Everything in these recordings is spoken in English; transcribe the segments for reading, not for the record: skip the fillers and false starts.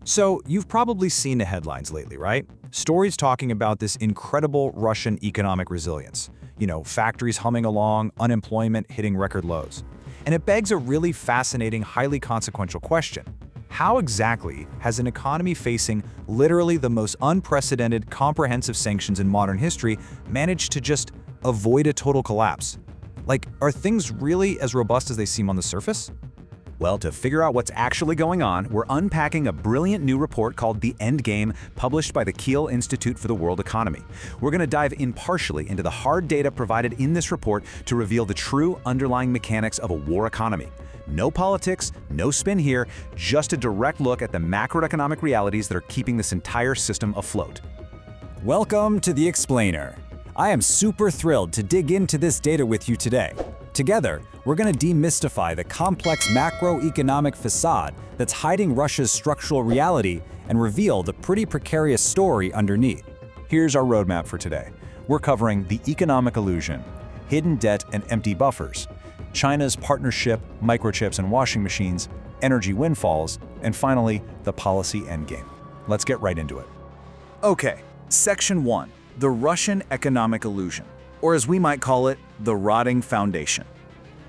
So, you've probably seen the headlines lately, right? Stories talking about this incredible Russian economic resilience. Factories humming along, unemployment hitting record lows. And it begs a really fascinating, highly consequential question. How exactly has an economy facing literally the most unprecedented, comprehensive sanctions in modern history managed to just avoid a total collapse? Like, are things really as robust as they seem on the surface? Well, to figure out what's actually going on, we're unpacking a brilliant new report called The Endgame, published by the Kiel Institute for the World Economy. We're going to dive impartially into the hard data provided in this report to reveal the true underlying mechanics of a war economy. No politics, no spin here, just a direct look at the macroeconomic realities that are keeping this entire system afloat. Welcome to The Explainer. I am super thrilled to dig into this data with you today. Together, we're going to demystify the complex macroeconomic facade that's hiding Russia's structural reality and reveal the pretty precarious story underneath. Here's our roadmap for today. We're covering the economic illusion, hidden debt and empty buffers, China's partnership, microchips and washing machines, energy windfalls, and finally, the policy endgame. Let's get right into it. Okay, Section 1, the Russian economic illusion, or as we might call it, the rotting foundation.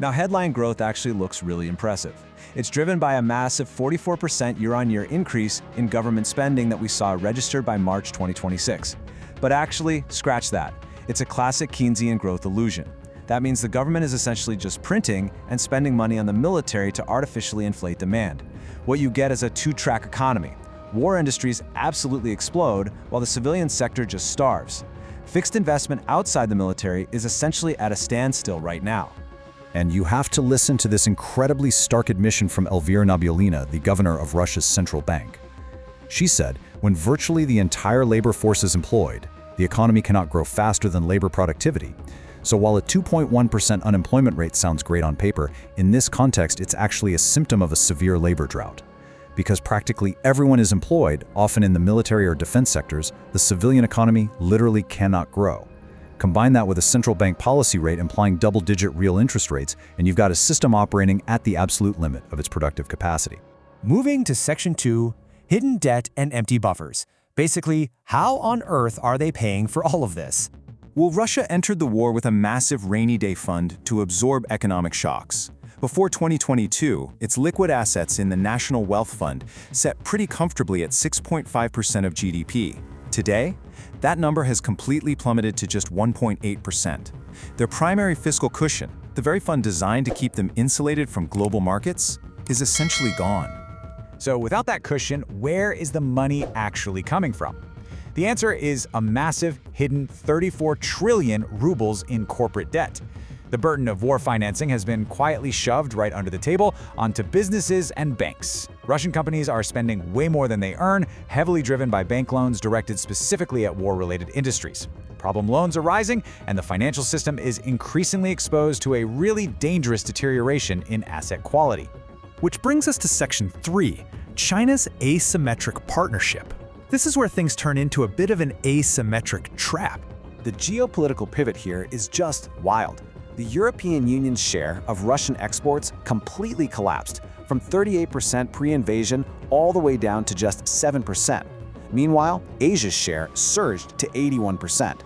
Now, headline growth actually looks really impressive. It's driven by a massive 44% year-on-year increase in government spending that we saw registered by March 2026. But actually, scratch that. It's a classic Keynesian growth illusion. That means the government is essentially just printing and spending money on the military to artificially inflate demand. What you get is a two-track economy. War industries absolutely explode, while the civilian sector just starves. Fixed investment outside the military is essentially at a standstill right now. And you have to listen to this incredibly stark admission from Elvira Nabiullina, the governor of Russia's central bank. She said, when virtually the entire labor force is employed, the economy cannot grow faster than labor productivity. So while a 2.1% unemployment rate sounds great on paper, in this context it's actually a symptom of a severe labor drought. Because practically everyone is employed, often in the military or defense sectors, the civilian economy literally cannot grow. Combine that with a central bank policy rate implying double-digit real interest rates, and you've got a system operating at the absolute limit of its productive capacity. Moving to Section 2, hidden debt and empty buffers. Basically, how on earth are they paying for all of this? Well, Russia entered the war with a massive rainy day fund to absorb economic shocks. Before 2022, its liquid assets in the National Wealth Fund sat pretty comfortably at 6.5% of GDP. Today, that number has completely plummeted to just 1.8%. Their primary fiscal cushion, the very fund designed to keep them insulated from global markets, is essentially gone. So without that cushion, where is the money actually coming from? The answer is a massive, hidden 34 trillion rubles in corporate debt. The burden of war financing has been quietly shoved right under the table onto businesses and banks. Russian companies are spending way more than they earn, heavily driven by bank loans directed specifically at war-related industries. Problem loans are rising, and the financial system is increasingly exposed to a really dangerous deterioration in asset quality. Which brings us to Section 3, China's asymmetric partnership. This is where things turn into a bit of an asymmetric trap. The geopolitical pivot here is just wild. The European Union's share of Russian exports completely collapsed, from 38% pre-invasion all the way down to just 7%. Meanwhile, Asia's share surged to 81%.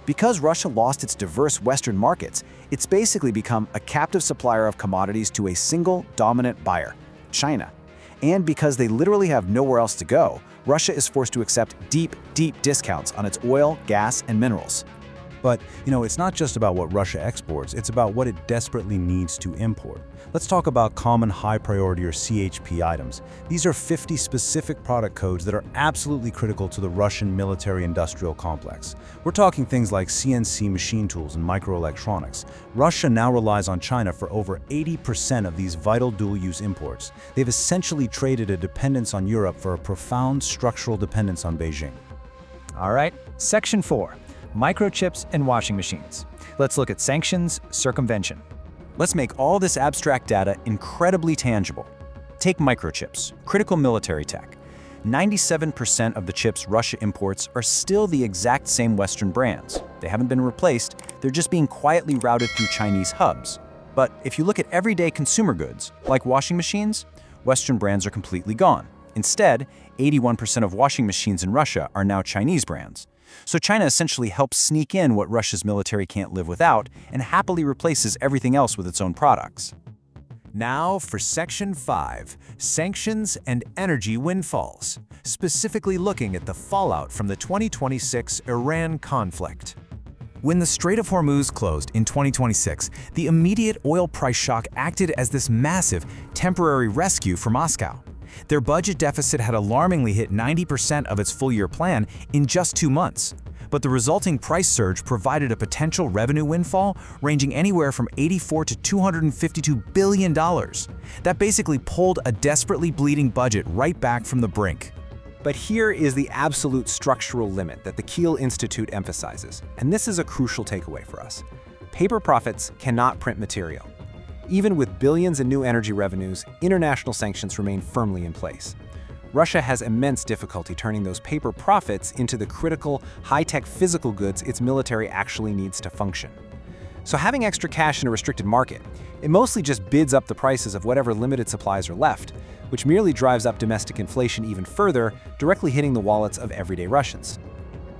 Because Russia lost its diverse Western markets, it's basically become a captive supplier of commodities to a single dominant buyer, China. And because they literally have nowhere else to go, Russia is forced to accept deep discounts on its oil, gas, and minerals. But, it's not just about what Russia exports, it's about what it desperately needs to import. Let's talk about common high priority or CHP items. These are 50 specific product codes that are absolutely critical to the Russian military-industrial complex. We're talking things like CNC machine tools and microelectronics. Russia now relies on China for over 80% of these vital dual-use imports. They've essentially traded a dependence on Europe for a profound structural dependence on Beijing. All right, Section 4. Microchips and washing machines. Let's look at sanctions, circumvention. Let's make all this abstract data incredibly tangible. Take microchips, critical military tech. 97% of the chips Russia imports are still the exact same Western brands. They haven't been replaced, they're just being quietly routed through Chinese hubs. But if you look at everyday consumer goods, like washing machines, Western brands are completely gone. Instead, 81% of washing machines in Russia are now Chinese brands. So China essentially helps sneak in what Russia's military can't live without and happily replaces everything else with its own products. Now for Section 5, Sanctions and Energy Windfalls, specifically looking at the fallout from the 2026 Iran conflict. When the Strait of Hormuz closed in 2026, the immediate oil price shock acted as this massive, temporary rescue for Moscow. Their budget deficit had alarmingly hit 90% of its full-year plan in just 2 months. But the resulting price surge provided a potential revenue windfall ranging anywhere from $84 to $252 billion. That basically pulled a desperately bleeding budget right back from the brink. But here is the absolute structural limit that the Kiel Institute emphasizes, and this is a crucial takeaway for us. Paper profits cannot print material. Even with billions in new energy revenues, international sanctions remain firmly in place. Russia has immense difficulty turning those paper profits into the critical, high-tech physical goods its military actually needs to function. So having extra cash in a restricted market, it mostly just bids up the prices of whatever limited supplies are left, which merely drives up domestic inflation even further, directly hitting the wallets of everyday Russians.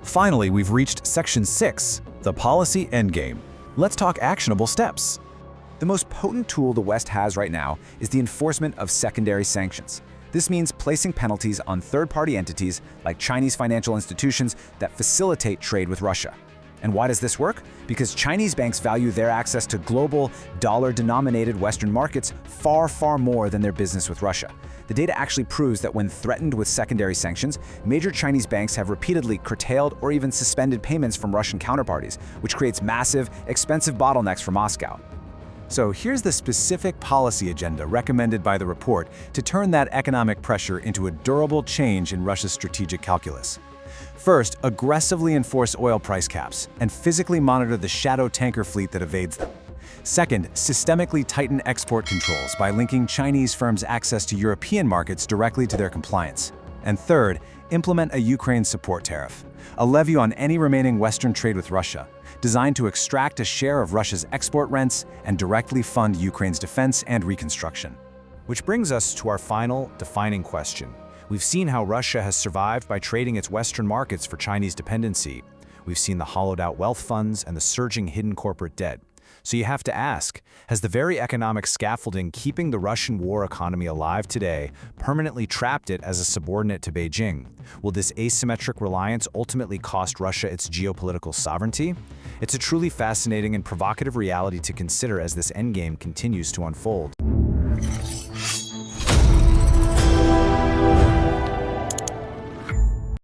Finally, we've reached Section 6, the policy endgame. Let's talk actionable steps. The most potent tool the West has right now is the enforcement of secondary sanctions. This means placing penalties on third-party entities like Chinese financial institutions that facilitate trade with Russia. And why does this work? Because Chinese banks value their access to global, dollar-denominated Western markets far, far more than their business with Russia. The data actually proves that when threatened with secondary sanctions, major Chinese banks have repeatedly curtailed or even suspended payments from Russian counterparties, which creates massive, expensive bottlenecks for Moscow. So here's the specific policy agenda recommended by the report to turn that economic pressure into a durable change in Russia's strategic calculus. First, aggressively enforce oil price caps and physically monitor the shadow tanker fleet that evades them. Second, systemically tighten export controls by linking Chinese firms' access to European markets directly to their compliance. And third, implement a Ukraine support tariff, a levy on any remaining Western trade with Russia, designed to extract a share of Russia's export rents and directly fund Ukraine's defense and reconstruction. Which brings us to our final, defining question. We've seen how Russia has survived by trading its Western markets for Chinese dependency. We've seen the hollowed-out wealth funds and the surging hidden corporate debt. So you have to ask, has the very economic scaffolding keeping the Russian war economy alive today permanently trapped it as a subordinate to Beijing? Will this asymmetric reliance ultimately cost Russia its geopolitical sovereignty? It's a truly fascinating and provocative reality to consider as this endgame continues to unfold.